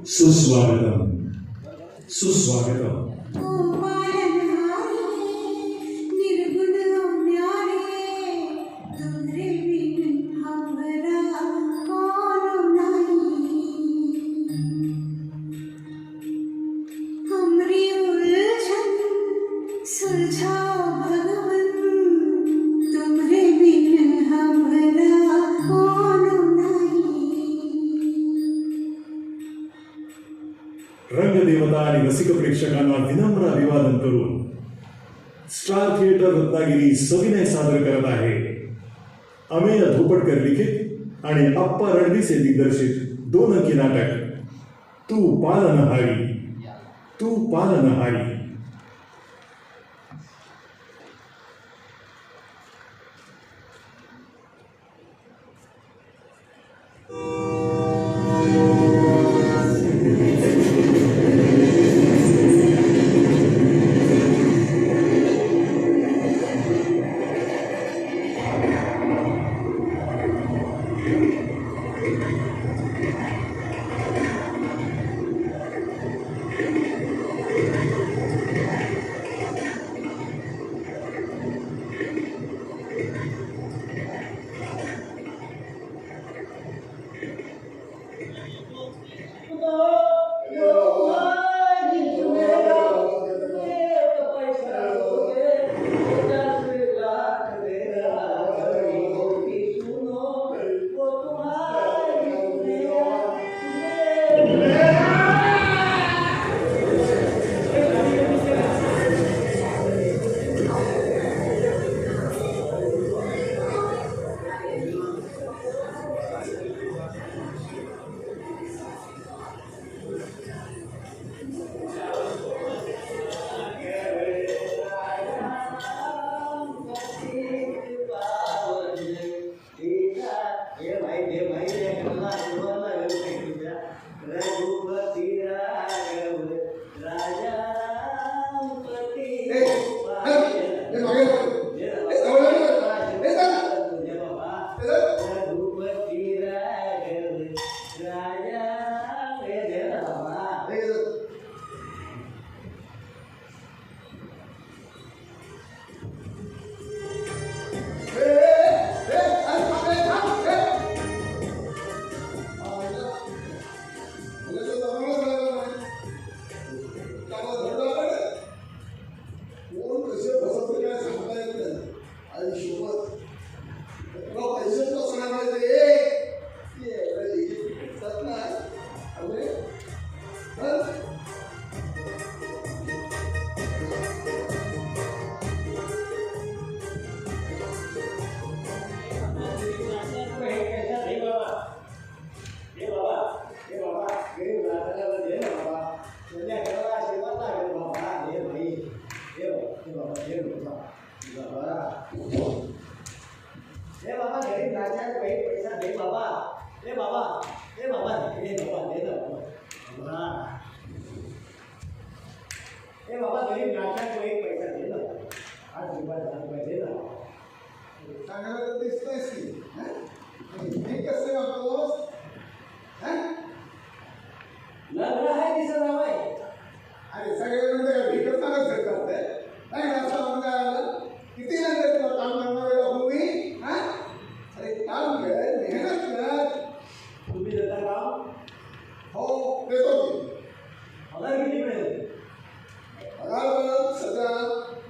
सुस्वागतम सुस्वागतम। रंगदेवता आणि रसिक प्रेक्षकांना विनम्र अभिवादन करून स्टार थिएटर रत्नागिरी सविनय सादर करत आहे अमेय धोपटकर लिखित आणि अप्पा रणदिसे दिग्दर्शित 2 अंकी नाटक तू पालनहारी तू पालनहारी।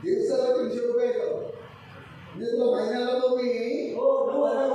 दिवसाला 300 रुपये येतो म्हणजे तुला महिन्याला तो मी 9,000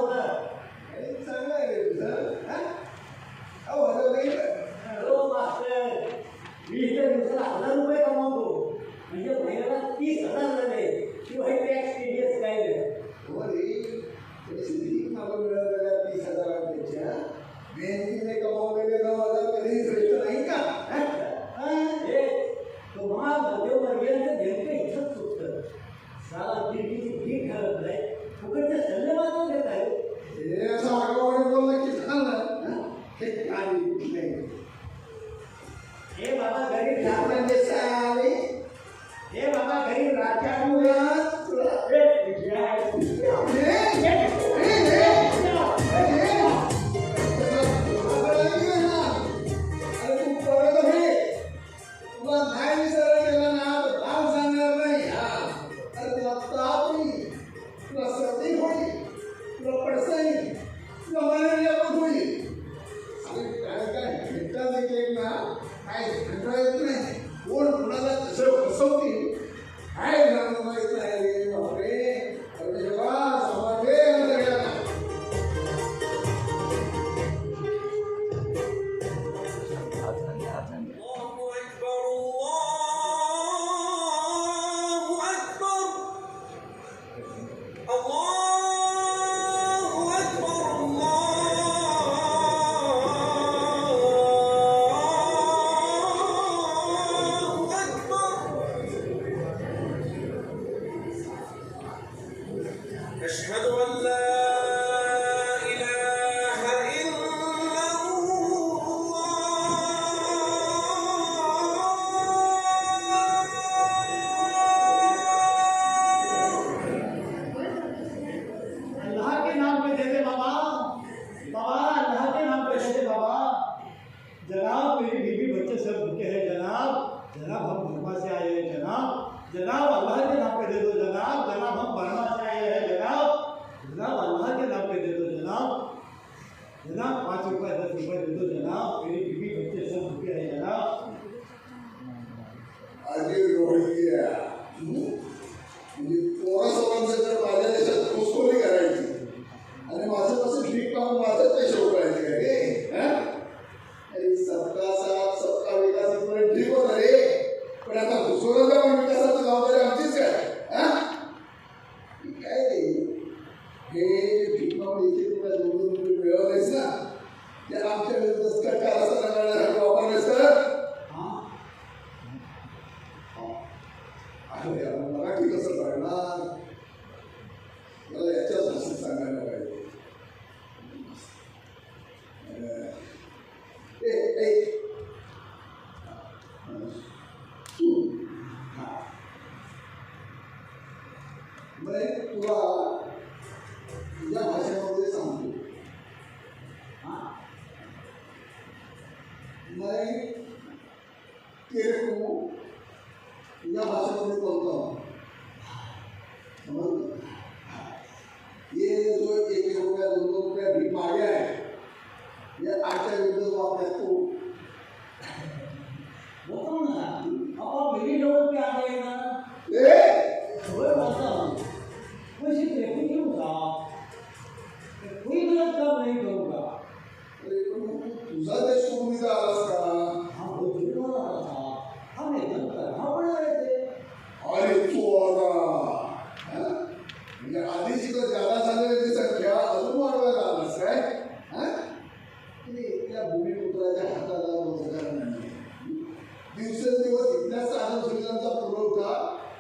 जनाब मेरी बीवी बच्चे सब भूखे हैं जनाब। जनाब हम बर्मा से आए हैं जनाब। जनाब अल्लाह के नाम पे दे दो जनाब। जनाब हम बर्मा से आए हैं जनाब। जनाब अल्लाह के नाम पे दे दो जनाब। जनाब 5 रुपये 10 रुपये दे दो जनाब। मेरी बीवी बच्चे सब भूखे हैं जनाब। अरे रोहिया म्हणजे पोरासोरांचं जर माझ्या देशात घुसखोरी करायची आणि माझ्यापासून भीक पाहून माझ्याच पैसे उकळायचे काय रे? अरे सबका साथ सबका विकास इथपर्यंत ठीक होता रे, पण आता घुसखोरांचा पण विकासाची जबाबदारी आमचीच काय? काय रे हे भीक पाहून 1-1 रुपये 2-2 रुपये मिळवलेस ना, त्या आमच्या विरुद्ध कारस्थानाकडे वापरलेस तर मराठी कसं सांगणार? मला याच्याच भाषेत सांगायला पाहिजे. तुला तुझ्या भाषेमध्ये सांगतो. तुझ्या भाषेमध्ये बोलतो. ये जो 1 रुपया 2 रुपया भीक मागे आहे, या आजच्या विरुद्ध वापरत तू बोलतो ना आप मेरी डोर पे आ गए ना थोड़ा बोलता वैसे देखो क्यों था कोई गलत काम नहीं करूँगा. तुझा देश सोडून इथं आलास का? हाँ वो जुड़वा रहा था, हमें एकदम करना पड़ रहे थे. अरे तू आला म्हणजे आधीची तर जादा झालेली संख्या अजून वाढवायला आलास काय? इथल्या भूमिपुत्राच्या हाताला रोजगार नाही. दिवसेंदिवस इथल्या साधन सुविधांचा पुरवठा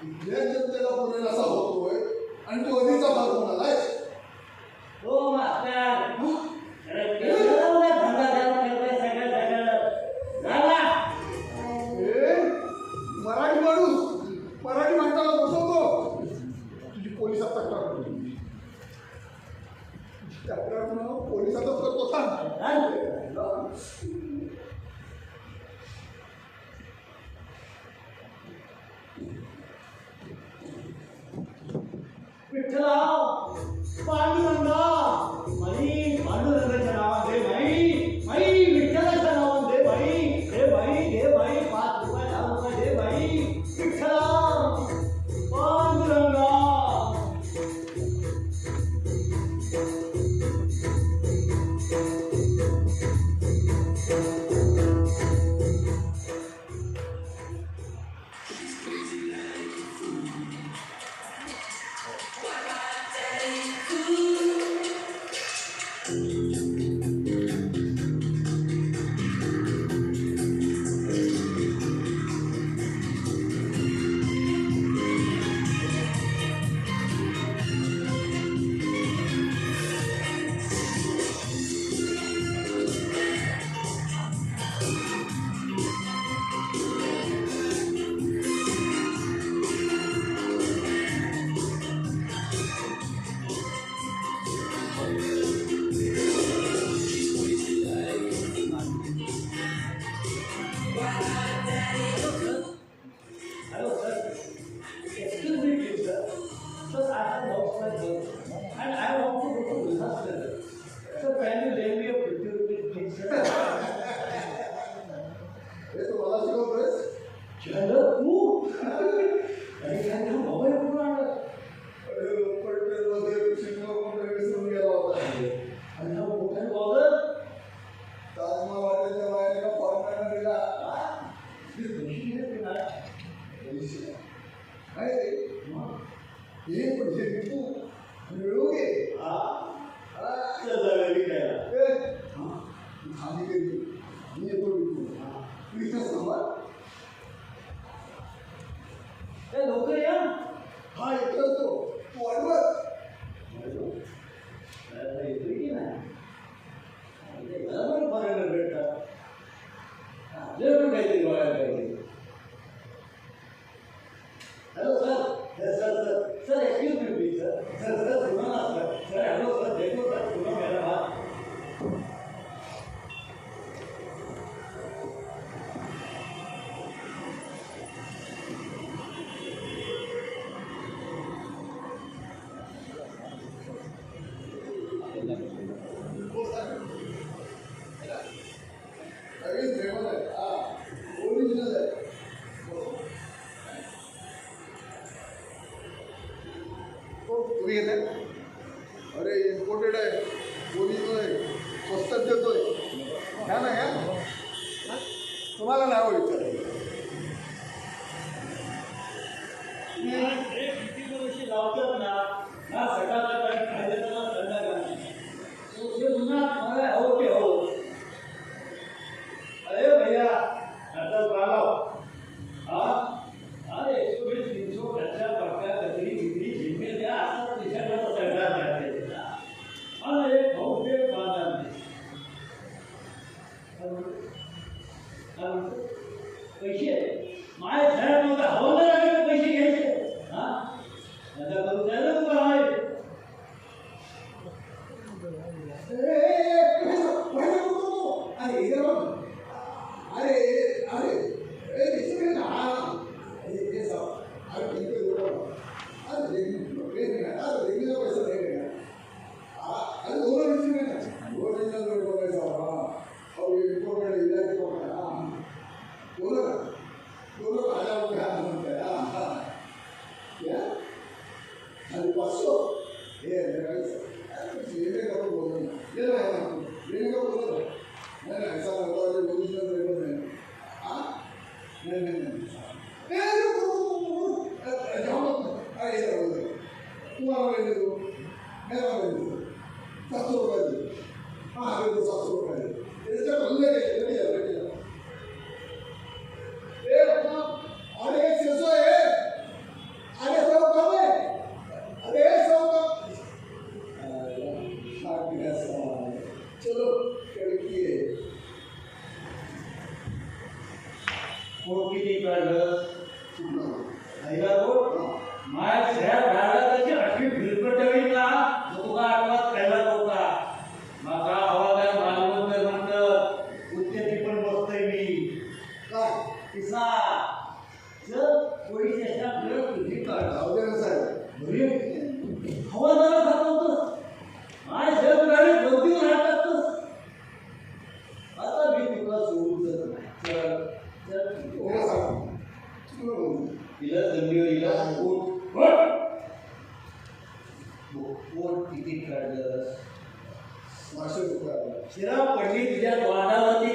इथल्या जनतेला पुरेल असा होतोय आणि तू अधिकचा भाग म्हणालाय. हो मास्टर मराठी माणूस मराठी माणसाला बसवतो. तुझी पोलिसात तक्रार करतो. तक्रार पोलिसातच करतो. विठ्ठला पांडुरंगा माई पांडुरंगाच्या नावाने माई माई विठ्ठलाच्या नावाने बाई हे बाई दे बाई 5 रुपये 10 रुपये दे बाई विठ्ठला पांडुरंगा. घ्या ना घ्या तुम्हाला नाव विचारायचं किती वर्षी लावतात ना ना सकाळचा टाइम खायला ना संध्याकाळी मला हो के हो अरे भैया आता बागाव हाँ अरे 120 300 कच्चा पक्का कचरी बिक्री जिम्मे द्या असा देशाला सरकार जाते आणि एक भाऊ ते बांधणार पैसे माय साहेब नव्हता हवालदाराकडे पैसे घ्यायचे हा आता करू द्यायला तुला आहे शिरा पडली तुझ्या तोंडावरती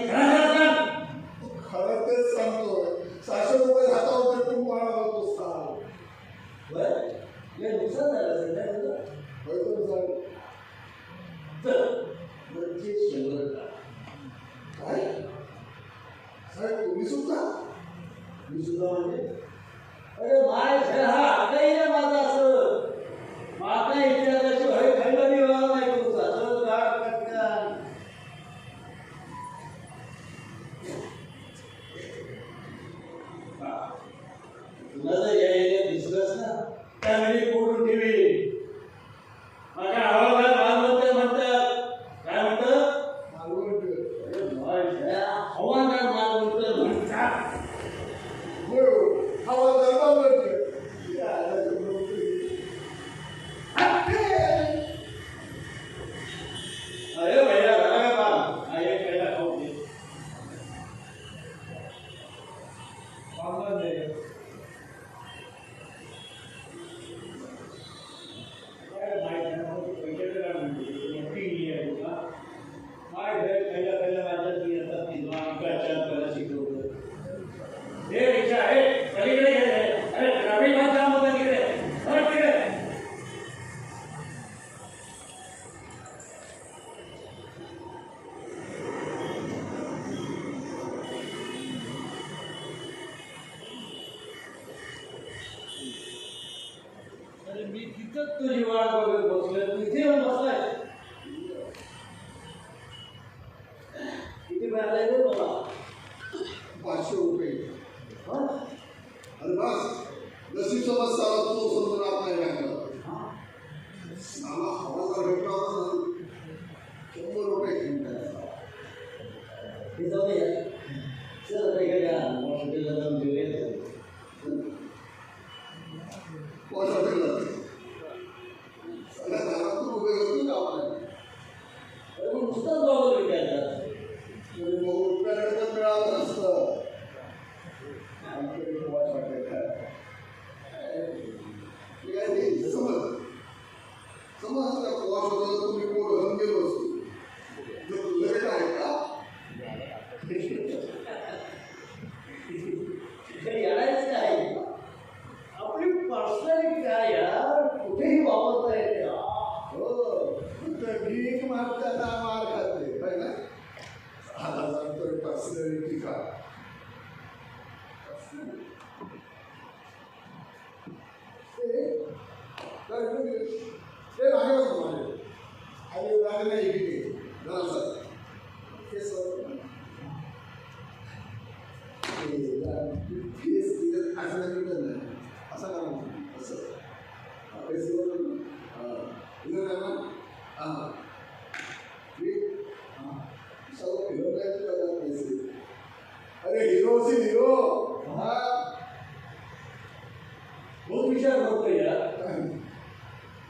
खरं तेच सांगतोय 600 रुपये हातावर तू माळा होतोस नुकसान झालं सध्या म्हणजे 100 काय साहेब तुम्ही सुद्धा मी सुद्धा म्हणजे अरे माय हा काही ना माझा असं माता इतिहासाची हय खैबरी व्हावं नाही तुमचा असं काढ पटकन तुला जर यायला दिसलंच ना त्यावेळी फोडून ठेवी माझ्या हवाला मालमत्ता म्हणतात काय म्हणतात हवामान मालमत्ता म्हणतात अरे भैया रहा बात आइए पहला खाओ दे पागल दे अरे भाई ना पैसे का नौकरी लिया होगा माय घर पहला वादा किया था दिमाग का चाल कर सीखो ये रिक्शा है चली गई है अरे ट्रैफिक का जाम होता गिरे और गिरे मी तिथंच तुझी वाट बघत बसलोय तू इथे येऊन बसलाय किती मिळालाय रे मला 500 रुपये अरे बस नशीब समज साला तो समजून आप नाही लागला साला हवालदार भेटला होता ना 100 रुपये घेऊन टाकला हे जाऊ दे यार चल आता इकडे या हॉस्पिटलला जाऊन जेवूया पॉश हॉटेलला सगळ्या दारात रुपये घेऊन गावाला अरे मग नुसताच बघत विचारतात म्हणजे मग रुपयाकडे तर मिळालं नसतं आमच्याकडे पॉश हॉटेल काय ते समज समज पॉश हॉटेलला तुम्ही कोण घेऊन गेलो असतो लेट आहे का ते आहे आणि राग नाही इकडे असं करा असं अरे हिरो से हिरो बहुत विचार करतो यार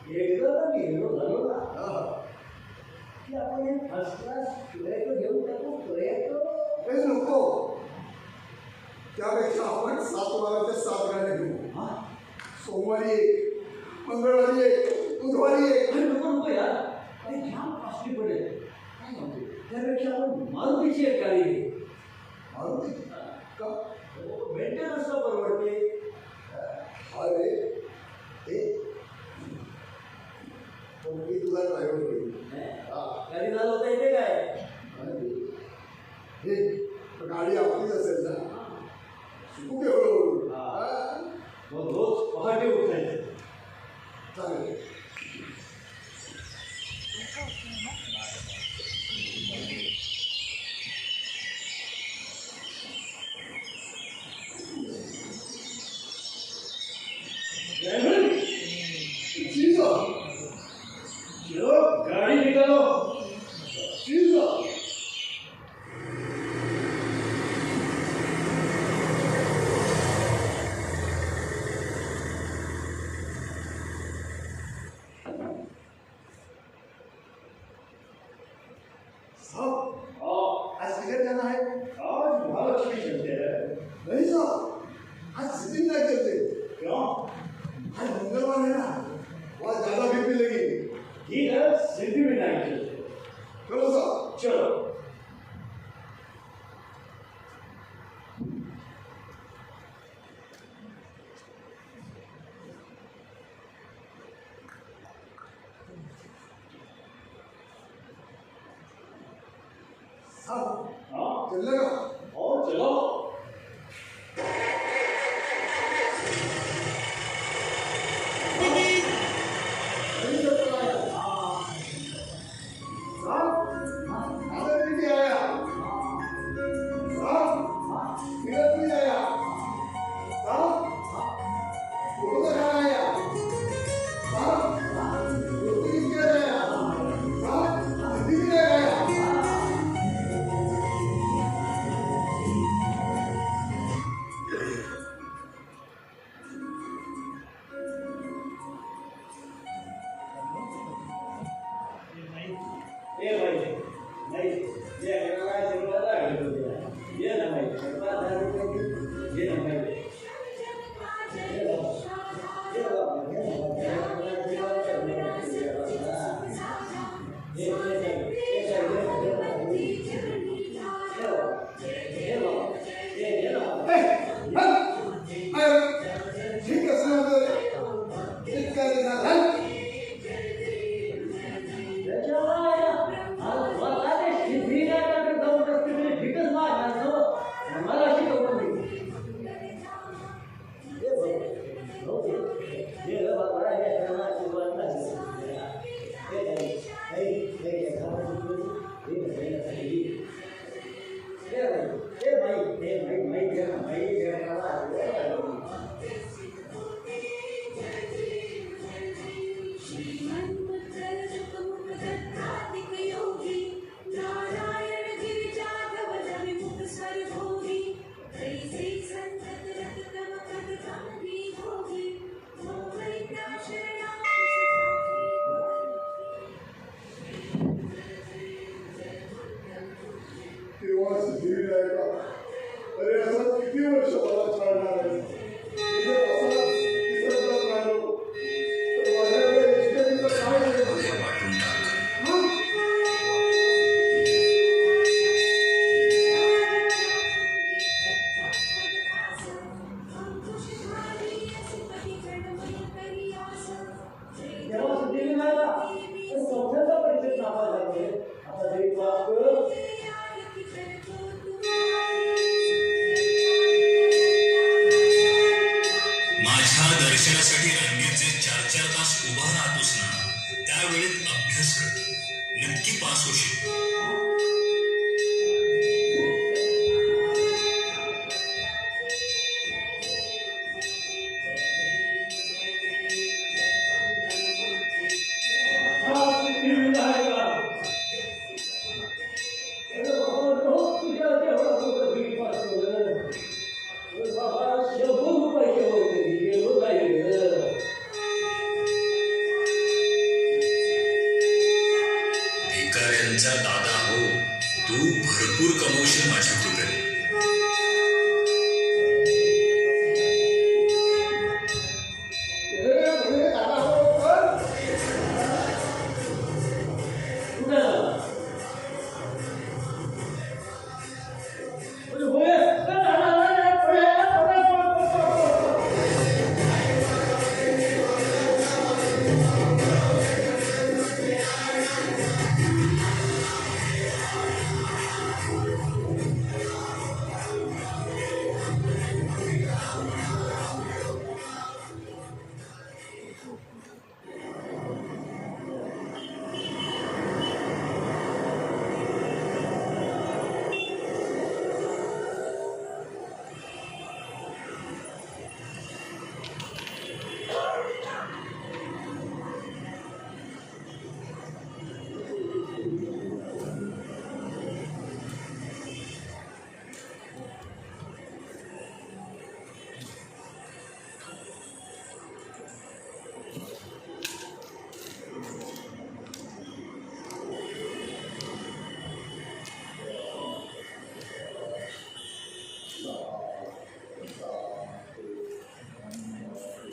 एकदा तर मी हिरो झालो ना की आपण हे फर्स्ट क्लास प्रयत्न घेऊन टाकू प्रयत्न नको त्यापेक्षा आपण 7 वाराच्या 7 गाड्या घेऊ सोमवारी एक मंगळवारी एक बुधवारी एक नको यार आणि जाम कॉस्टली पडेल काय म्हणतो त्यापेक्षा आपण मारुतीची एक गाडी घेऊ मारुती का मेंटेनन्स परवडते अरे हे मी तुला ड्रायव्हर होईल गाडी चालवता येते काय हे गाडी आपलीच असेल ना शिकू दे हळूहळू मग रोज पहाटे उठायचं चालेल गाड़ी निकालो आज तिकडे जाना है आज महालक्ष्मी चलते हैं नहीं साहब आज सिटिंग नहीं करते क्यों आज मंगलवार है ना वहाँ ज्यादा भीड़ मिलेगी ठीक है सिद्धिविनायक चलते चलो साहब चलो साहब हाँ चलेगा और चलो नहीं चल रहा है साहब आदर भी नहीं आया साहब नीरज भी आया साहब फोटो तो कहाँ आया साहब फोटो भी क्या आया साहब हिंदी भी नहीं आया ये भाई नहीं ये अगला है सिर्फ ये ना भाई 1000 रुपए की ये ना भाई ठीक है सुनो इसका रिजल्ट तेव्हा सिद्धिविनायका अरे असं किती वर्ष मला चालणार आहे इथे असाच विसरत राहिलो तर माझ्याकडे इष्टदेवीचं काय आहे? हं? जेव्हा सिद्धिविनायका चौथ्यांदा परीक्षेत नापास झाले आता तरी क्लास कर तू भरपूर कमवशील माझ्या कृपेने.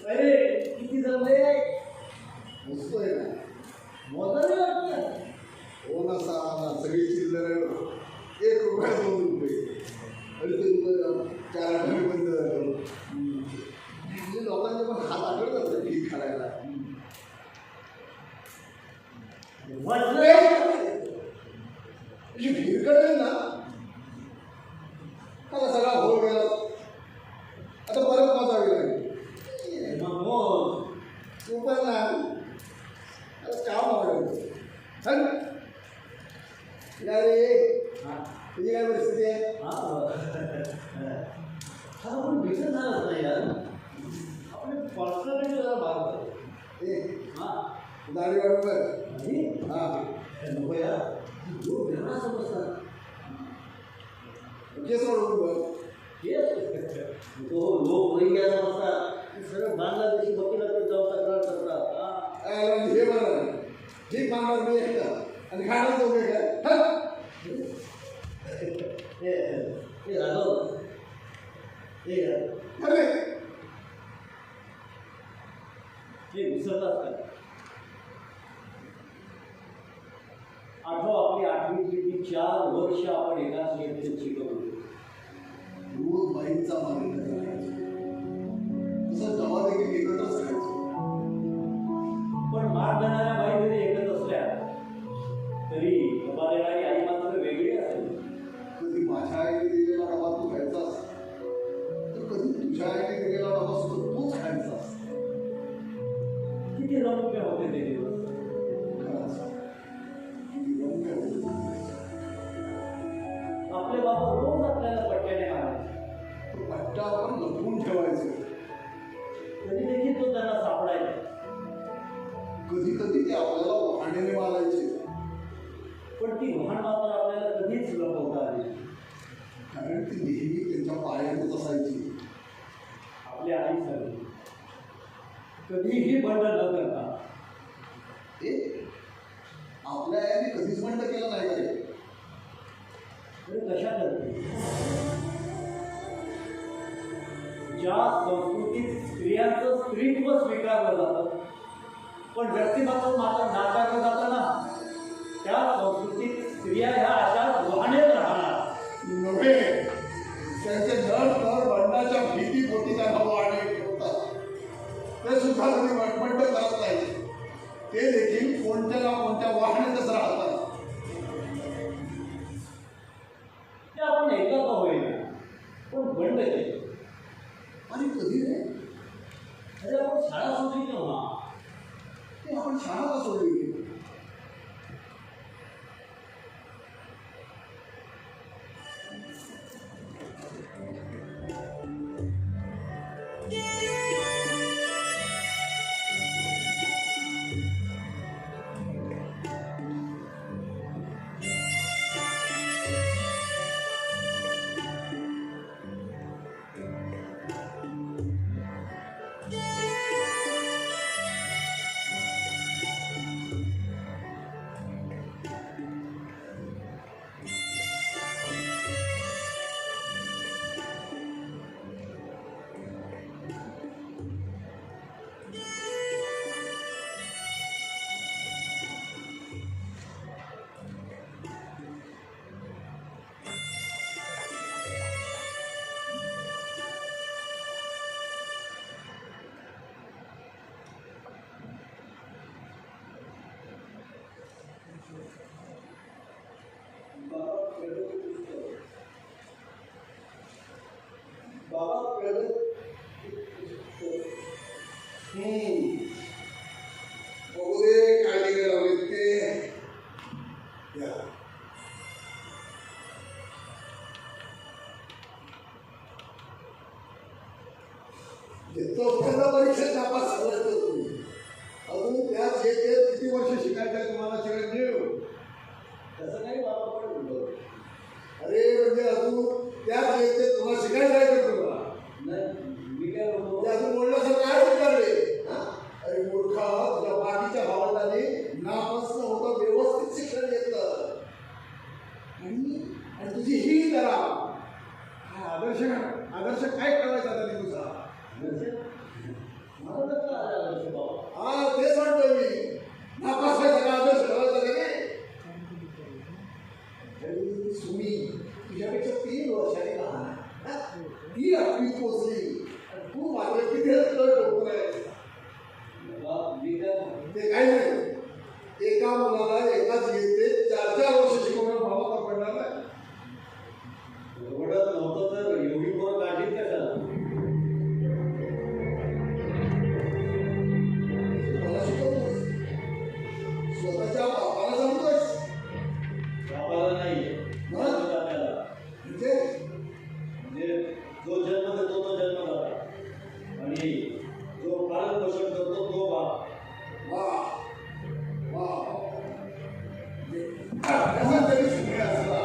अरे किती जमले मस्तोय ना. मोजायला वाटतं. हो ना, सहा सगळी चिल्लर एक रुपया 2 रुपये ₹2.5 4 आठवडे बंद झालं. लोकांचे पण हात आठवत असतात ठीक करायला. भीरकडे ना मला सगळा होल गेला. आता परत मोजावी लागेल. तू पण ना आता काम आवडेल. या रे, तुझी काय परिस्थिती आहे? हा पण भेटत झालाच नाही यार. आपले पर्सनॅलिटी जरा बाहेर दाढी वाढून बघ. नको यार, लोक वेगळा समजतात. केस वाढवून बघ. तो लोक नाही घ्यायला बसतात. सगळं बांगलादेशी वकिलाकडे जाऊन तक्रार करतात. हे बरं ठीक मागणार मी एकटा आणि खाणार दोघे काय. हे राघव, अरे हे विसरतात का? आठव आपली 8वीतली ती 4 वर्ष आपण एकाच व्यक्तीत शिकवतो. रोज बाईंचा मार्ग तसं डबा देखील एकत्रच करायचो. पण मार देणाऱ्या बाई जरी एकच असल्या तरी डबा देणारी आई मात्र वेगळी असेल. कधी माझ्या आईने दिलेला डबा तू खायचास, तर कधी तुझ्या आईने दिलेला डबा सुद्धा तूच खायचास. किती रम्य होते ते दिवस. खरंच किती रम्य होतं. आपले बाबा रोज आपल्याला पट्ट्याने मारायचे. तो पट्टा आपण लपवून ठेवायचो. कधी देखील तो त्यांना सापडायचा. कधी कधी ते आपल्याला वाहण्याने मारायचे. पण ती वाहन मात्र आपल्याला कधीच लपवता आली. कारण ती नेहमी त्यांच्या पायातच असायची. आपल्या आईसाठी कधीही बंड न करता. आपल्या आईने कधीच बंड केलं नाही का रे? कशा करते? ज्या संस्कृतीत स्त्रियांचं स्त्रीत्व स्वीकारलं जातं पण व्यक्तिमत्व मात्र नाकारलं जातं ना, त्या संस्कृतीत स्त्रिया ह्या अशाच वाहनेच राहणार. नव्हे, त्यांचे नर नर बंडाच्या भीतीपोटी त्यांना वाढे ठेवतात. ते सुद्धा कधी वटबंड करत नाही. ते देखील कोणत्या ना कोणत्या वाहनातच राहतात. ते आपण ऐकत होईल पण बंड केलं. आणि कधी रे? अरे आपण शाळा सोडली तेव्हा. ते आपण शाळा का सोडली? चौथ्यांदा परीक्षेत नापास झालाय तर तुम्ही अजून त्याच येते किती वर्ष शिकायचं आहे तुम्हाला चिरंजीव? तसं काही बाबा म्हणतो अरे म्हणजे अजून त्याच येते तुम्हाला शिकायचं आहे का तुला? नाही मी काय म्हणतो म्हणजे अजून बोलण्याचं काय विचारले? अरे मूर्खा, तुझ्या बाकीच्या भावंडाने नापास न होता व्यवस्थित शिक्षण घेतलं आणि तुझी ही करा आदर्श काय करायचा आता तुझा? मला तर आलं बाबा हा तेच म्हणतोय मी, नापास व्हायचा का आदर्श ठेवायचा का नाही? तरी सुमी तुझ्यापेक्षा 3 वर्षांनी लहान आहे. ती 8वीत पोचली आणि तू मात्र किती डोकं आहे. मी काय ते काही नाही, एका मुलाला एकाच येते 4-4 वर्ष शिकवणं भावाचा पडणार नाही. परवडत नव्हतं तर एवढी पोरं काढली कशाला? मला शिकवतोस, स्वतःच्या बापाला सांगतोस बापाला नाहीये मग? आपल्याला म्हणजे म्हणजे जो जन्म देतो तो जन्मदाता आणि जो पालन पोषण करतो तो बाप. वा वा अभ्यासात जरी सुने असला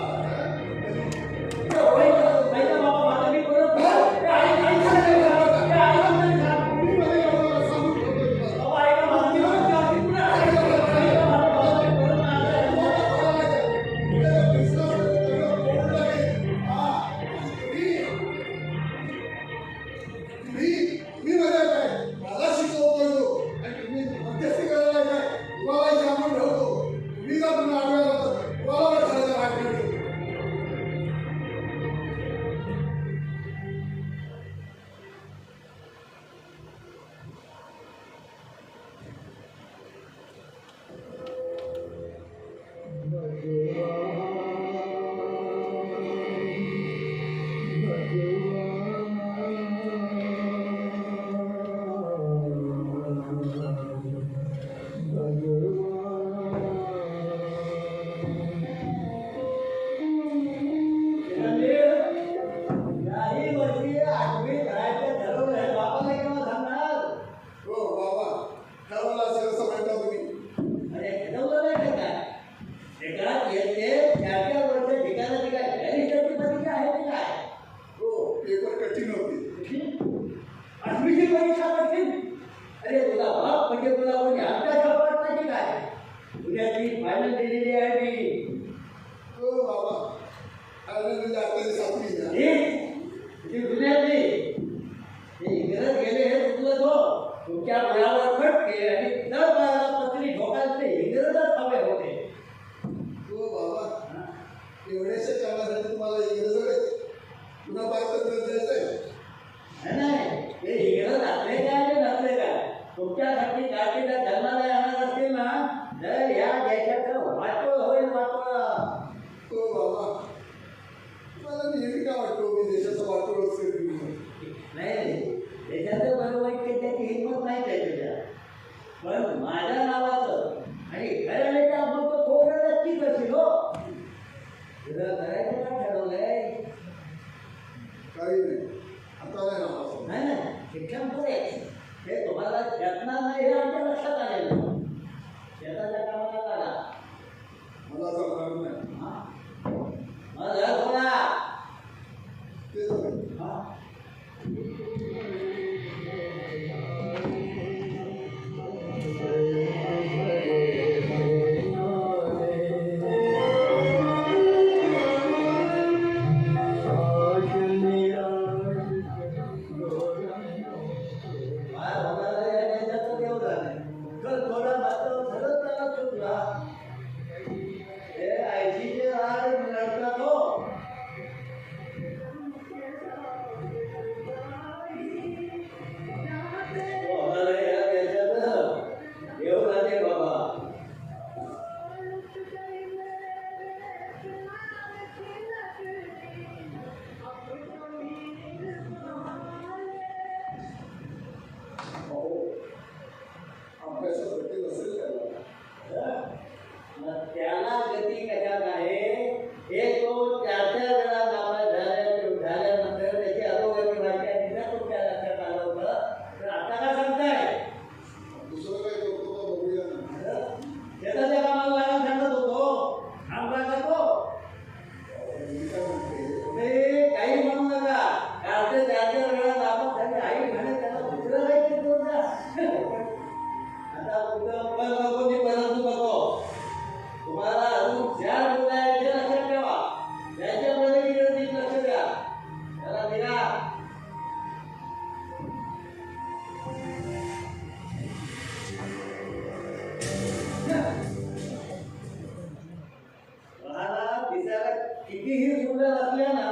कितीही सुंदर असल्या ना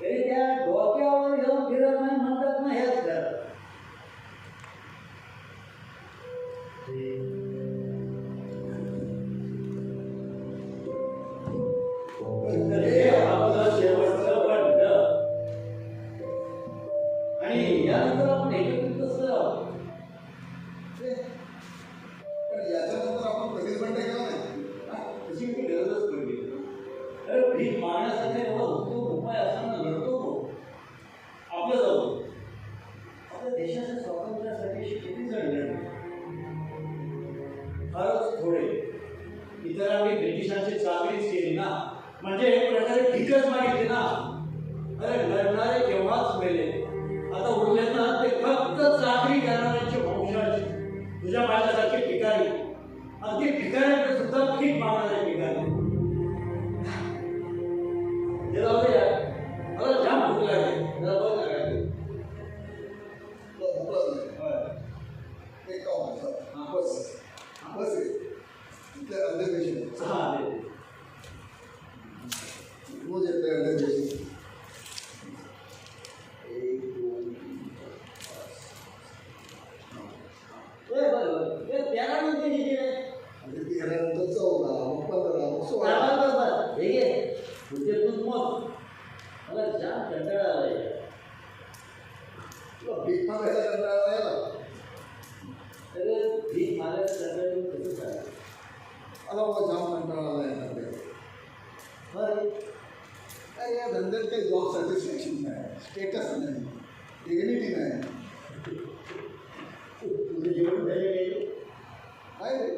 तरी त्या डोक्यावर घेऊन फिरत नाही म्हणतात ना हेच खरं. हे आपलं शेवटचं बनलं. आणि यानंतर आपण एकत्रित कसं राहू? पण याच्यानंतर आपण कधीच पण केलं नाही. तशी काही गरजच पडली. अरे भीक मारण्यासाठी एवढा उत्तम उपाय असताना लढतो तो आपलं जाऊ. आपल्या देशाच्या स्वातंत्र्यासाठी किती जण लढले? फारच थोडे. इतरांनी ब्रिटिशांची चाकरीच केली ना, म्हणजे एक प्रकारे ठीकच मागितली ना. अरे लढणारे केव्हाच मेले. आता उरले ना ते फक्त चाकरी करणाऱ्यांचे वंशज. तुझ्या माझ्यासारखे ठिकाणी, अगदी ठिकाणाकडे सुद्धा भीक मागणारे ठिकाणी. हे जाऊ दे यार, मला जाम भूक लागली. जरा बघ ना काय. तुला भूक लागली? एक काम कर, बस बस रे. इथले अर्धे पैसे दे. हा दे. रोज येते अर्धे पैसे. 1 2 3 5. बरं हे त्याला म्हणते किती रे? आणि ती ह्यानंतर 14 मग 15 मग 16. बरं हे घे. म्हणजे तूच मग मला जाम कंटाळा आलाय. तुला भीक मागायचा कंटाळा नाही आला? अरे भीक मागायला कंटाळून कसं झालं? मला बाबा जाम कंटाळा आला येणार. बरं काय या धंद्यात काही जॉब सॅटिस्फॅक्शन नाही, स्टेटस नाही, डिग्निटी नाही. तुझं जेवण झाले काही? काय रे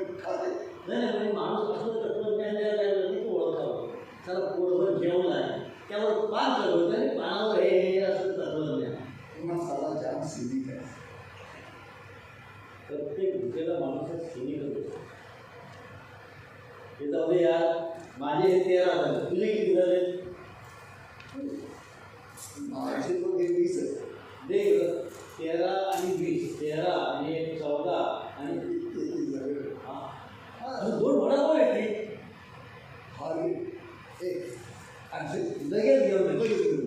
काय? नाही म्हणजे माणूस असं तत्वज्ञान द्यायला लागलं की तू ओळखावं. त्याला पोटभर जेवण आहे, त्यावर पान चढवतं आणि पानावर हे असं तत्वज्ञान. पुन्हा साला जाम सिनिक आहे. प्रत्येक भुकेला माणूस सिनिक होतो. हे जाऊ दे यार, माझे हे 13 झाले. तुझे किती झाले? माझे तो 20 आहे. दे 13 आणि 20. 13 आणि 1 14 आणि 33 झाले. अजून 2 वडापाव येते. हा रे एक आणि लगेच घेऊन ये. लगेच घेऊन.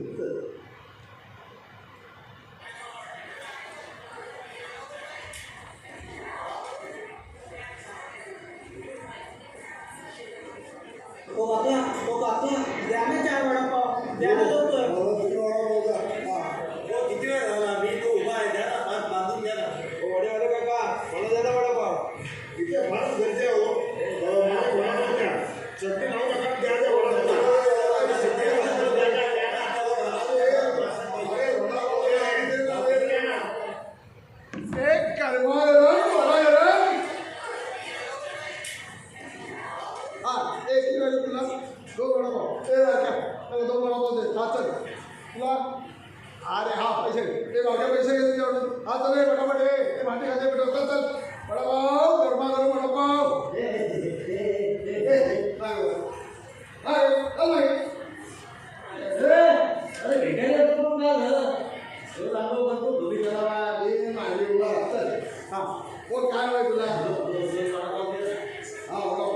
तो काका द्या ना 4 वडापाव. द्या ना लवकर. मला तुम्ही वाढवला होता. हो किती वेळ झाला मी तो उभा आहे. द्या ना हात बांधून द्या ना. वडेवाले काका मला द्या ना वडापाव. इथे फारच गरजे हो. मला वडापाव द्या. चटणी नाव नका द्या. द्या वडापाव. एक कर्मायरण वरायरण. हा एक किलो तुला 2 वडापाव. ते राजा त्याला 2 वडापाव दे. हा चल तुला. अरे हा पैसे ते माझ्या पैसे घेते जेवढे. हा चल रे फटाफट ये. ते भांडी खाते भेटव. चल वडापाव गरमागरम वडापाव. अरे भेटायला तो पण काय झालं? तो सांगतो पण तो घरी चला. कोण काय हवंय तुला? हा वडापाव.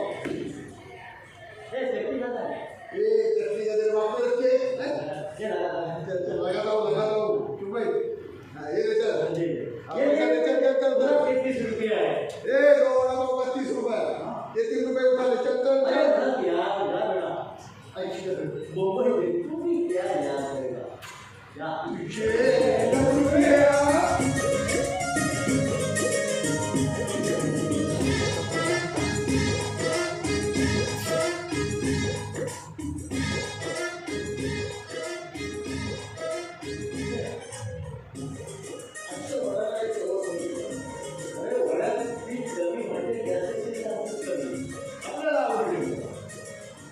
हे सेफ्टी जात आहे. ए चटणी का दे वापर के. हे दादा. लगा जाऊ तू बाई. हा ये रे चल. तुला 33 रुपये आहे. ए वडापाव 35 रुपये. 33 रुपये उठाले. चल चल अरे चल. बस यार, जा बेटा. 80 रुपये. मुंबई में तू भी क्या याद करेगा? या. 100 रुपये. अरे वड्याची पीठ कमी म्हणजे गॅसची जास्त कमी. आपल्याला आवडली.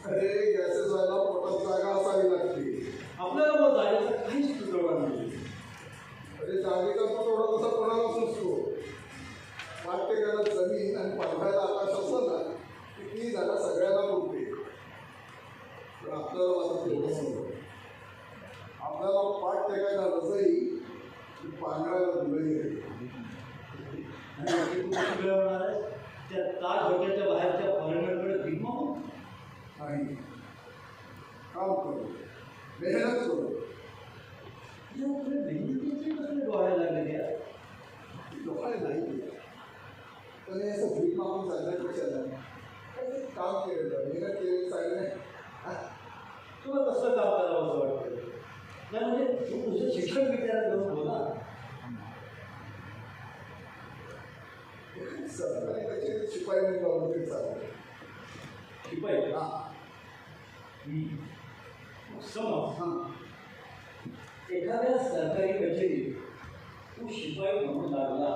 अरे गॅसेस व्हायला पोटात जागा असावी लागते. आपल्याला मग जायचं काहीच सुचवणार नाही. अरे जागेचा तुटवडा तसा कोणाला सुचतो. वाटेकाला जमीन आणि पांढऱ्याला आकाश असलं ना की ती जागा सगळ्यांना पुरते. पण आपल्याला मात्र तेवढं समजतं. आपल्याला पाठ टेकायला रजई की पांढऱ्याला दुलई आहे. आणि बाकी तू कशी मिळवणार आहेस? त्या ताज हॉटेलच्या बाहेरच्या फॉरेनरकडे भीक मागून? आणि काम करू, मेहनत करू. मेहनतीचे कसले डोळ्याला लागले त्या लोकांना नाही दिलं पण हे असं भीक मागून चालण्यापेक्षा काहीतरी काम केलं तर मेहनत केलेलं चांगलं नाही. तुला कसलं काम करावं असं वाटतं नाही म्हणजे तू तुझं शिक्षण विचारात घेऊन बोला सरकारी कचेरीत शिपाई म्हणून लावलं तरी चालेल. शिपाई हां समज हां एखाद्या सरकारी कचेरीत तू शिपाई म्हणून लागला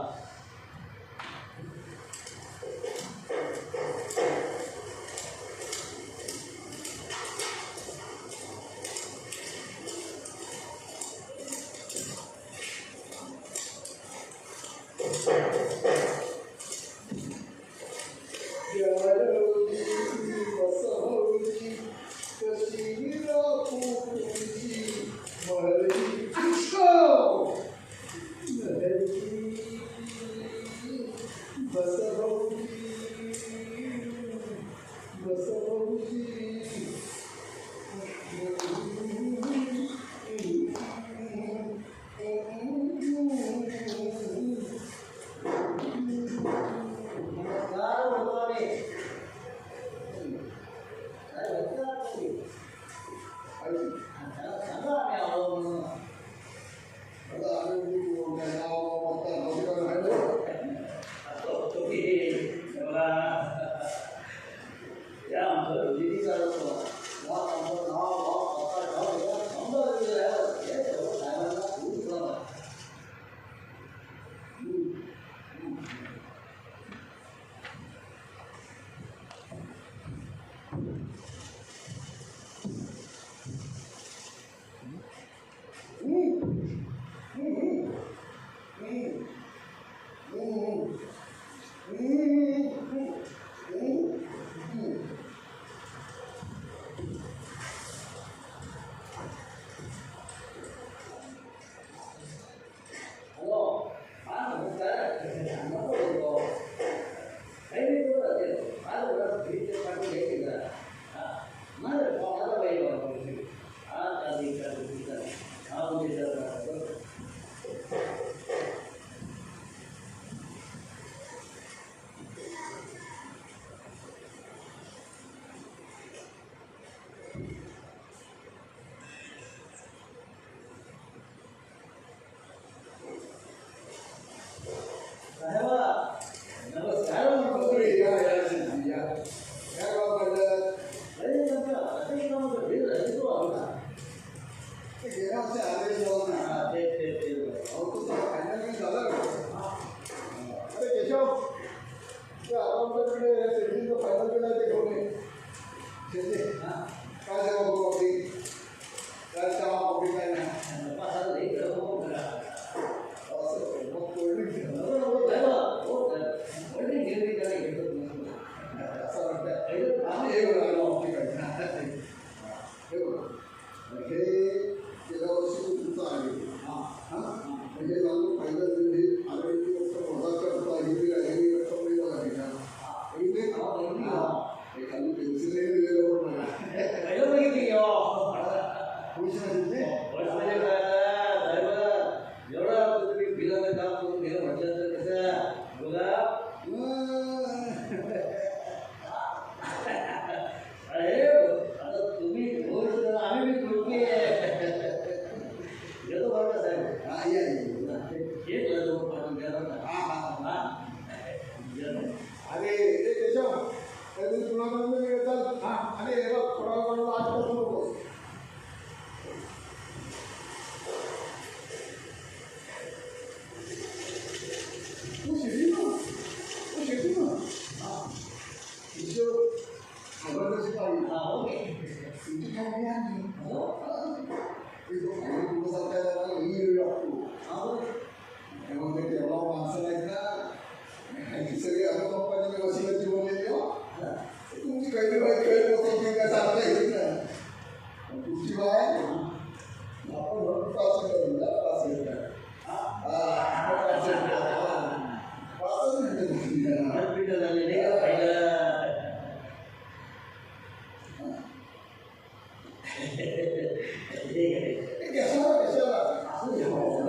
कशाला कशाला असं जेवायचं.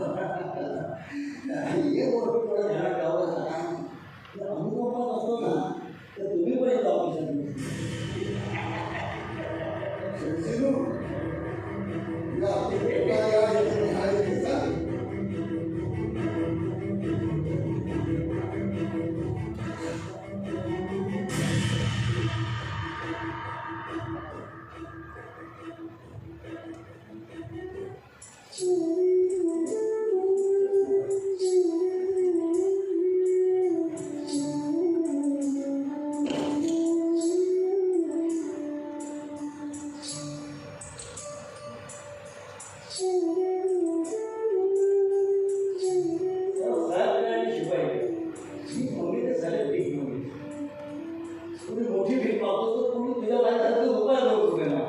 हे मोठं पडेल. या गावात काम जर अनुकंपा नसतो ना तर तुम्ही पण येता ऑफिसात. शिवसेनू, या आपली पोटा या इथे आहे तिचा. साहेब आणि शिपाई ही मुली तर झाले भीक मुली. तुम्ही मोठी भीक मागतो तर तुम्ही तुझ्या माझ्यासारखं उपाय नको ना.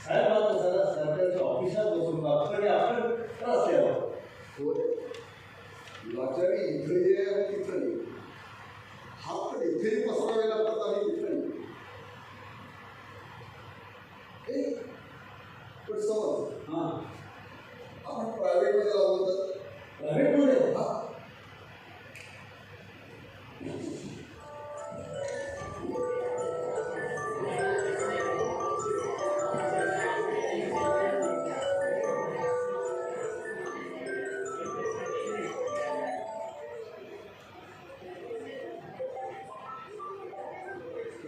साहेब आता जरा सरकारच्या ऑफिसात बसून मागकडे आपण त्रास द्यावा. लाचारी इथे जे आहे तिथं नाही. हात तर इथेही पसरावे लागतात आणि तिथं नाही. पण समज हां आपण प्रायव्हेटमध्ये लावलं तर प्रायव्हेटमध्ये हा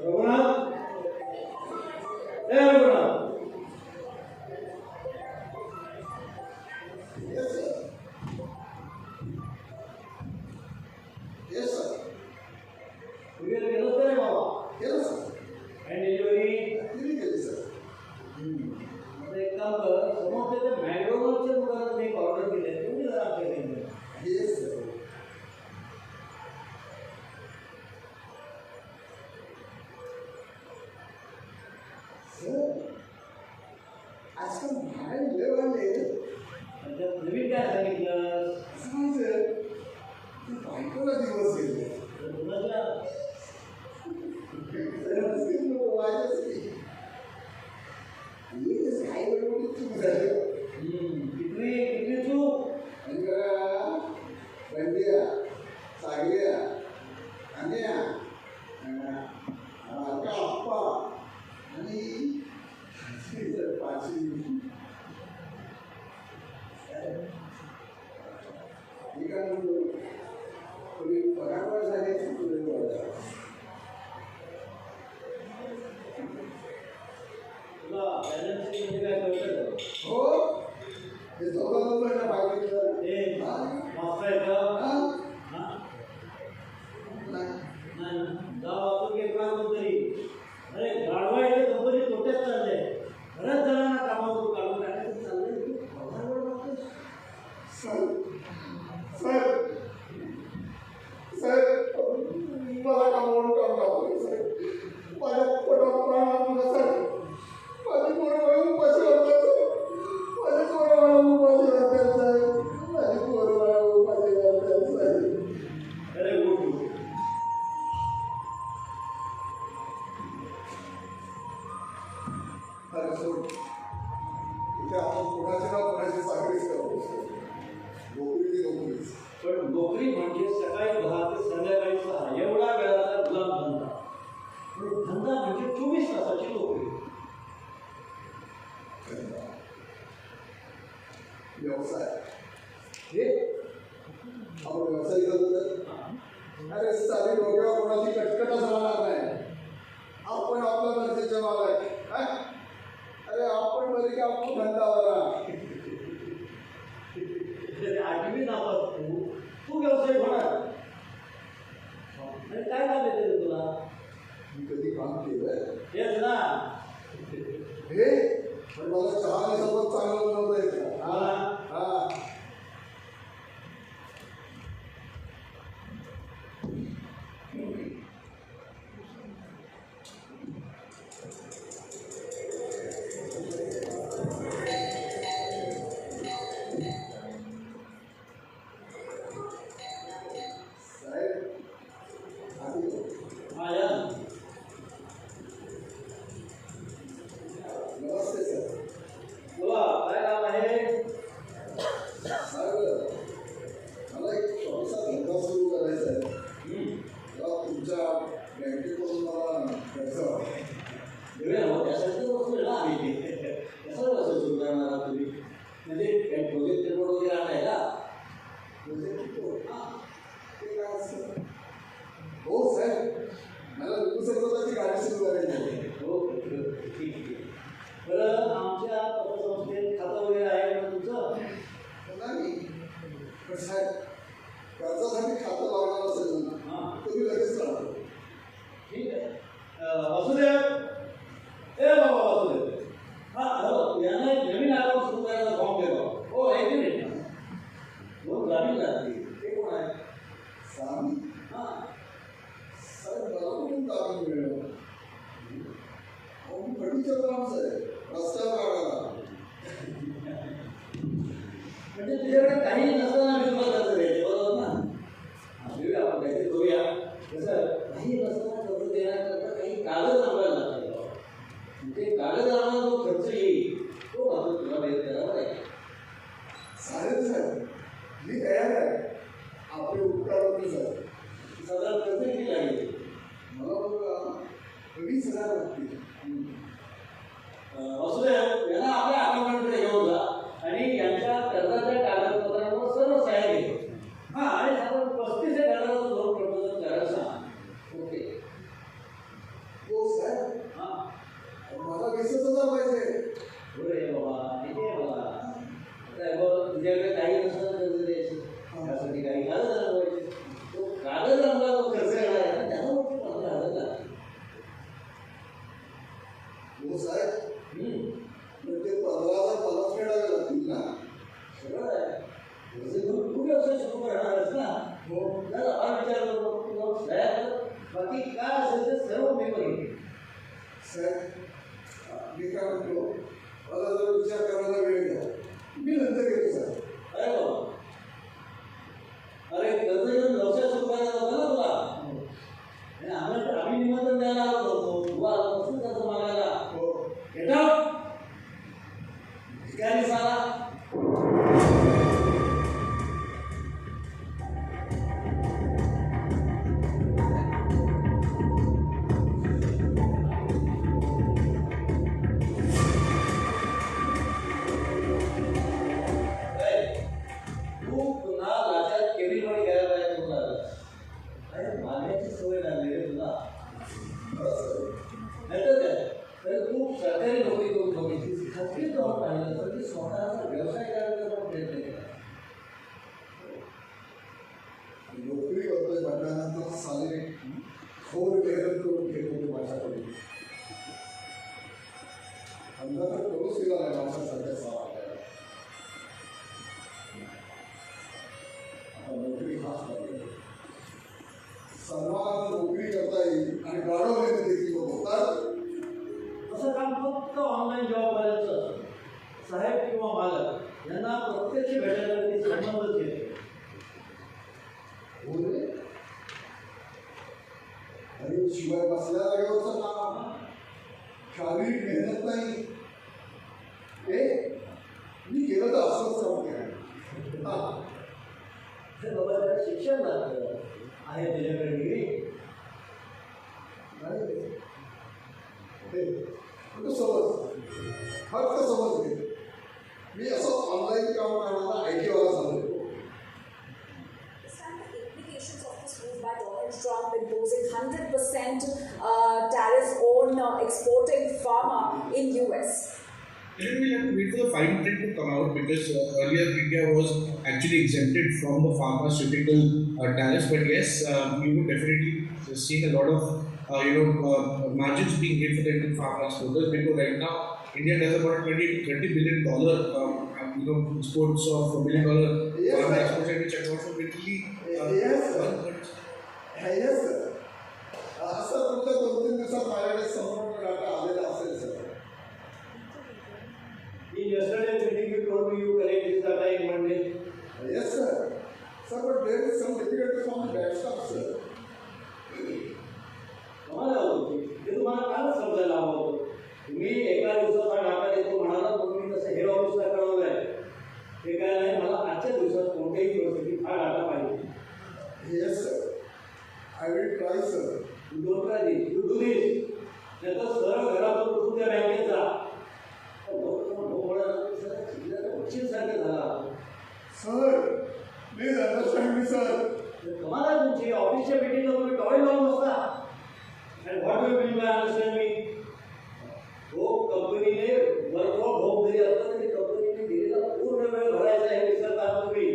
Raghunath Raghunath yes sir yes sir courier केलं तर रे बाबा. केलं सर आणि डिलिव्हरी तिने केली सर आता एक काम कर. समोर ते मॅकडोनल्डच्या दुकानात मी एक ऑर्डर केली आहे. तुम्ही जरा आमच्या घरी या. येस सर सर आजकाल महागाई लय वाढली आहे. आणि त्यात नवीन काय सांगितलं सर ती बायकोला दिवस गेले तर कुणाच्या किती चूक पगार झाले तुला बॅलन्स शीट म्हणजे काय कळतं का? हो हे चौदा पाहिजे ए वाचता येतं हां नाही ना. जा वाचून घे कोणा कोणतरी. अरे गाढवा इथे कंपनी तोट्यात चालले. बऱ्याच जणांना कामावरून काढून टाकायचं चाललंय. तू पगारवर मागतोस. सर सर सर मला कामावरून काम लावलं सर. माझ्या पोटात प्राण आपला सर. माझे पोरं उपाशी राहतात सर. माझे पोरं उपाशी राहतात सर. माझे पोरं उपाशी राहतात सर. अरे गुड गुड. अरे सोड इथे आपण कोणाचे ना कोणाची साखरीच करतो सर. नोकरी ती नोकरीच. पण नोकरी म्हणजे सकाळी 10 ते संध्याकाळी 6 एवढा वेळाचा गुलाम धंदा. पण धंदा म्हणजे 24 तासाची नोकरी. व्यवसाय हे आपण व्यवसाय करतो तर अरे सारी डोक्यावर कोणाची कटकटच राहणार नाही. आपण आपल्या गरजेचे मालक. अरे आपण बरे की आपण धंदावर अरे 8वी नापास तू व्यवसाय होणार. आणि काय काम येते रे तुला? मी कधी काम केलं हेच ना. हे पण मला चहा सोबत चांगलं बनवता येतं. हा हा नमस्ते सर. पण साहेब कर्जासाठी खातं लागणार असेल ना तुम्ही लगेच सांगतो. ठीक आहे. वासुदेव, ए बाबा वासुदेव, हा यांना एक नवीन अकाउंट सुरू करायचा फॉर्म देतो. हो, एक मिनिट. दोन जामीन लागतील. ते कोण आहे? सांग. हा, साहेब मला कुठून जामीन मिळेल? अहो, मी फटीचंद माणूस आहे, रस्त्यावर आढळला. म्हणजे तुझ्याकडे काही नसताना मी तुला कर्ज द्यायचे, बरोबर ना? भेटूया आपण, काहीतरी करूया. कसं काही नसताना कर्ज देण्याकरता काही कागद आणायला लागतात. ते कागद आणायला जो खर्च येईल तो मात्र तुला बेर करावा लागेल. चालेल साहेब, मी तयार आहे. आपले उपकार होते साहेब. साधारण कर्ज किती लागेल? मला बघा 20,000 लागतील. वासुदेव, यांना आपल्या अकाउंटकडे घेऊन जा आणि यांच्या कर्जाच्या कागदपत्रांवर सर्व सह्या घे. हा, आणि साधारण 35,000 दोन प्रपोजल करायला सांग. ओके. हो साहेब, हा, मला 20,000 पाहिजे. बरं आहे बाबा, ठीक आहे बाबा. आता हे बघ, तुझ्याकडे काही नसताना कर्ज द्यायचं, त्यासाठी काही कागद आणवायचे. तो कागद आणला जो खर्च येणार आहे ना, त्याला मोठी 15,000 लागतील. हो साहेब, पण ते 15,000 मलाच फेडावे लागतील ना? सगळं आहे. कर्ज घेऊन तू व्यवसाय सुरू करणार आहेस ना? हो. जरा हा विचार करू, तुला सह्या कर. बाकी काय असेल ते सर्व मी बघेन. साहेब, मी काय म्हणतो, मला जरा विचार करायला वेळ द्या. मी नंतर येतो साहेब. अरे बाबा, अरे कर्ज घेऊन व्यवसाय सुरू करायला होता ना तुला? आणि आम्ही निमंत्रण द्यायला आलो होतो, तुला आल्यापासून कर्ज मागायला. हो. Get out! भिकारी साला. तू पुन्हा लाचात केबिनमध्ये गेला पाहिजे तुला. अरे मागण्याची सवय लागली रे तुला. नाहीतर काय, तर तू सरकारी नोकरी करून बघितली, खात्री जाऊन पाहिलं तर ती स्वतःचा व्यवसाय करायचा पण प्रयत्न केला. नोकरी करतोय म्हटल्यानंतर साले खोर मेहनत करून घेत होते माझ्याकडे. अंदा तर करूच दिला नाही माझ्यासारख्या सावाला. आता नोकरी हाच लागेल. सन्मानानं नोकरी करता येईल आणि गाडवलेले देखील होतात. असं काम फक्त ऑनलाईन जॉब करायचं. साहेब किंवा मालक यांना प्रत्यक्ष भेटायला कधी संबंधच येते. हो रे. अरे शिवाय बसल्या जागेवरचं काम, शारीरिक मेहनत नाही. मी केलं तर असंच काम केलं. तर बाबा त्याला शिक्षण लागतं. आहे तुझ्याकडे डिग्री? नाही. समज, फक्त समज घे. मी असं ऑनलाईन काम करणारा IT वाला समजतो. Implications of this move by Donald Trump imposing 100% tariff on exporting pharma in US. Then we'll have to wait for the fine print to come out because earlier India was actually exempted from the pharmaceutical tariffs. But yes, we would definitely see a lot of margins being hit for the Indian pharma exporters because right now India does about $20-30 billion exports of $1 billion Yes, pharma sir. exports, and which accounts for literally Yes, sir. 1/3. Yes, sir. असं तुमच्या 2-3 दिवसात माझ्याकडे संपूर्ण data आलेला असेल sir. In yesterday's meeting, you told me you collect this data in Monday. Yes, sir. Sir, but there is some difficulty from the bad stuff, sir. कमाल होती. ते तुम्हाला कालच समजायला हवं होतं. तुम्ही एका दिवसाचा डाटा देतो म्हणाला, तुम्ही तसं हेड ऑफिसला कळवलंय. ते काय नाही, मला आजच्या दिवसात कोणत्याही परिस्थितीत हा डाटा पाहिजे. Yes, sir. I will try, sir. You don't try this. You do this. नाहीतर सरळ घरातून उठून त्या बँकेत जा. वकीलसारखे झाला. Sir, please understand me, sir. कमाल आहे तुमची. ऑफिसच्या मीटिंगला तुम्ही टॉवेल लावून बसता. And what do you mean by understand me? हो, कंपनीने वर्क फ्रॉम होम जरी असलं तरी कंपनीने दिलेला पूर्ण वेळ भरायचा हे विसरता तुम्ही.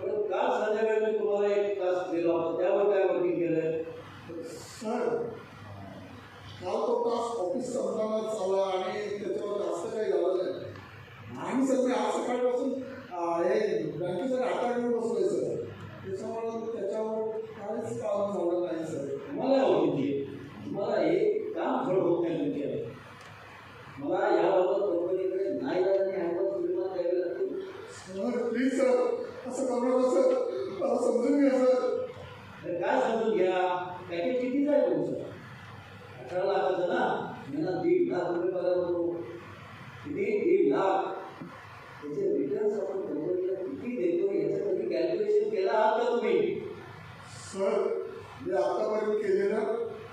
पण काल संध्याकाळी मी तुम्हाला 1 तास दिला होता, त्यावर काय वर्किंग केलंय? सर काल तो तास ऑफिस संपतानाच आला आणि त्याच्यावर जास्त काही झालं नाही. आणि सर मी आज सकाळपासून हे बँकेचं खाता घेऊन बसलोय सर. त्याच्यामुळे त्याच्यावर काहीच काम झालं नाही सर. मला होती मला एक काम थोडं होत नाही तुमच्या. मला याबाबत कंपनीकडे नाही जाण्याने ॲडव्हान्स विमा द्यावे लागतील. सर प्लीज सर असं करू नका सर. मला समजून घ्या सर. अरे काय समजून घ्या, पॅकेज कितीच आहे तुमचं? 18 लाखाचं ना. महिना 1.5 लाख रुपये पगार होतो. किती 1.5 लाख. त्याचे रिटर्न्स आपण कंपनीला किती देतो याचं कधी कॅल्क्युलेशन केलं आहात का तुम्ही? सर मी आतापर्यंत केलेल्या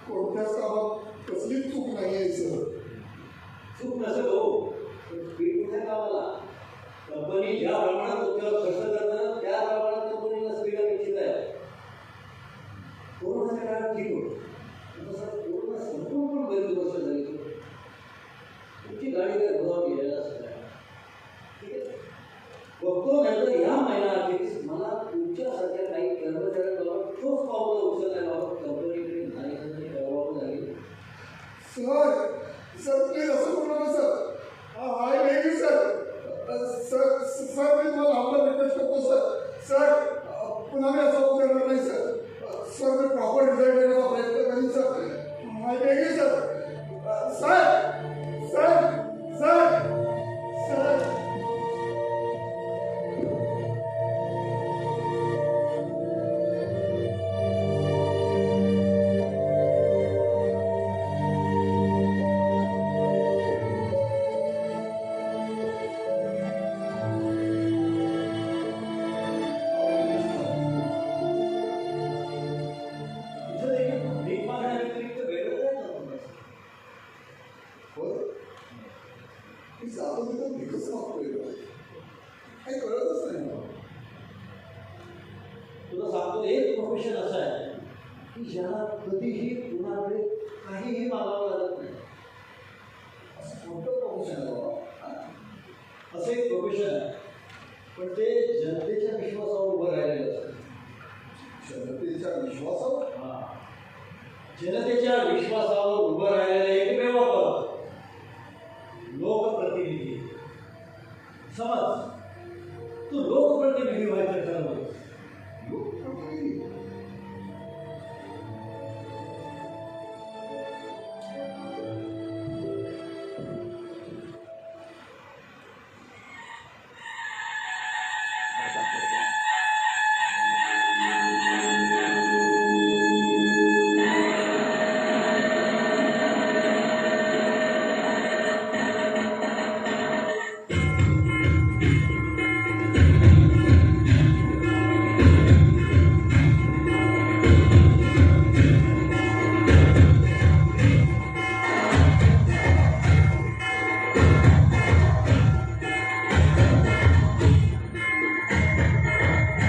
कोणत्याच कामात कसलीच चूक नाही आहे सर. चूक नसेल हो, पण स्पीड कुठे कामाला? कंपनी ज्या प्रमाणात तुमच्यावर खर्च करतात त्या प्रमाणात कंपनीला स्पीड अपेक्षित आहे. कोरोनाच्या काळात ठीक होतं, पण तसं कोरोना संपून पण बरेच वर्ष झाली. तुमची गाडी काय गोदाम घ्यायला असं काय? ठीक आहे, बघतो नाही तर ह्या महिन्याअखेरीस मला तुमच्यासारख्या काही कर्मचाऱ्यांबाबत ठोस पावलं उचलण्याबाबत कंपनीकडे नागरिकांची कळवावं लागेल. सर सर प्लीज असं करू नका sir. I beg you sir. Sir sir मी तुम्हाला आपला रिक्वेस्ट करतो सर. सर पुन्हा मी असं करणार नाही सर. सर मी प्रॉपर रिझल्ट देण्याचा प्रयत्न करीन सर. I beg you sir. Sir sir sir sir तुझं देखील भीक मागण्याव्यतिरिक्त वेगळं काय करतो? होय मी जातो तिथं भिकच मागतोय. काही कळतच नाही मला. तुला सांगतो एक प्रोफेशन असं आहे की ज्याला कधीही कुणाकडे काहीही मागावं लागत नाही. असं कोणतं प्रोफेशन आहे बाबा? असं एक प्रोफेशन आहे, पण ते जनतेच्या विश्वासावर उभं राहिलेलं असतं. जनतेच्या विश्वासावर जनते